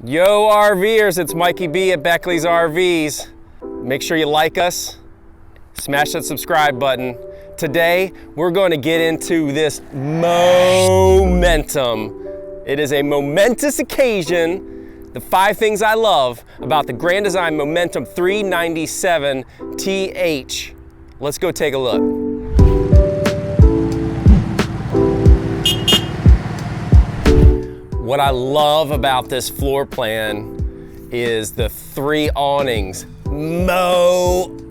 Yo RVers, it's Mikey B at Beckley's RVs. Make sure you like us, smash that subscribe button. Today, we're going to get into this momentum. It is a momentous occasion. The 5 things I love about the Grand Design Momentum 397 TH. Let's go take a look. What I love about this floor plan is the 3 awnings.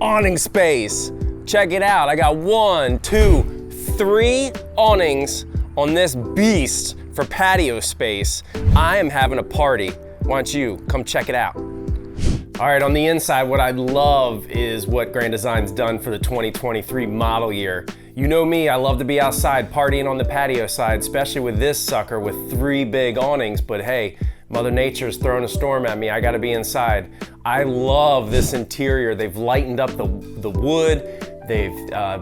Awning space. Check it out. I got 1, 2, 3 awnings on this beast for patio space. I am having a party. Why don't you come check it out? All right, on the inside, what I love is what Grand Design's done for the 2023 model year. You know me, I love to be outside partying on the patio side, especially with this sucker with 3 big awnings, but hey, Mother Nature's throwing a storm at me, I gotta be inside. I love this interior. They've lightened up the wood, they've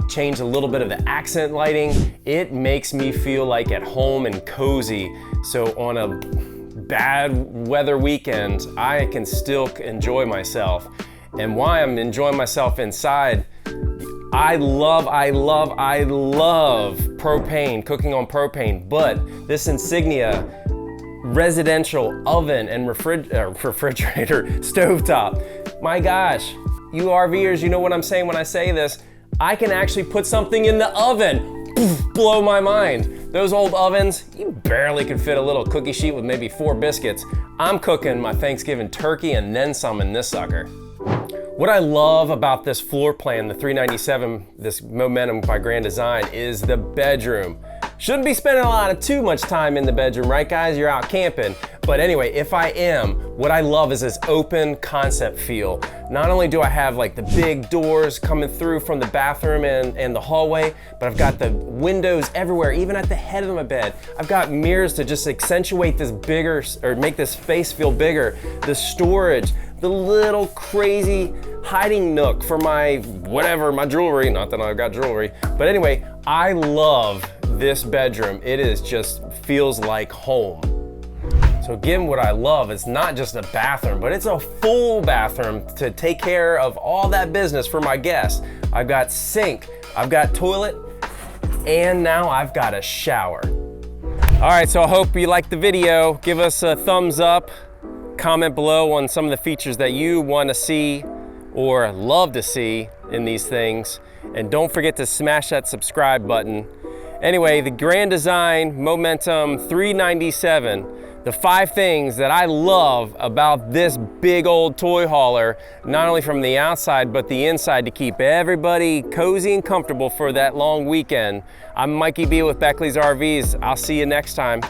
changed a little bit of the accent lighting. It makes me feel like at home and cozy. So on a bad weather weekend, I can still enjoy myself. And why I'm enjoying myself inside, I love propane, cooking on propane, but this Insignia residential oven and refrigerator stovetop, my gosh, you RVers, you know what I'm saying when I say this, I can actually put something in the oven. Blow my mind. Those old ovens, you barely could fit a little cookie sheet with maybe 4 biscuits. I'm cooking my Thanksgiving turkey and then some in this sucker. What I love about this floor plan, the 397, this Momentum by Grand Design, is the bedroom. Shouldn't be spending too much time in the bedroom, right guys? You're out camping. But anyway, if I am, what I love is this open concept feel. Not only do I have like the big doors coming through from the bathroom and the hallway, but I've got the windows everywhere, even at the head of my bed. I've got mirrors to just accentuate this bigger, or make this space feel bigger. The storage, the little crazy hiding nook for my whatever, my jewelry, not that I've got jewelry. But anyway, I love this bedroom. It is just feels like home. So again, what I love is not just a bathroom, but it's a full bathroom to take care of all that business for my guests. I've got sink, I've got toilet, and now I've got a shower. All right, so I hope you liked the video. Give us a thumbs up, comment below on some of the features that you want to see or love to see in these things. And don't forget to smash that subscribe button. Anyway, the Grand Design Momentum 397, the 5 things that I love about this big old toy hauler, not only from the outside, but the inside to keep everybody cozy and comfortable for that long weekend. I'm Mikey B with Beckley's RVs. I'll see you next time.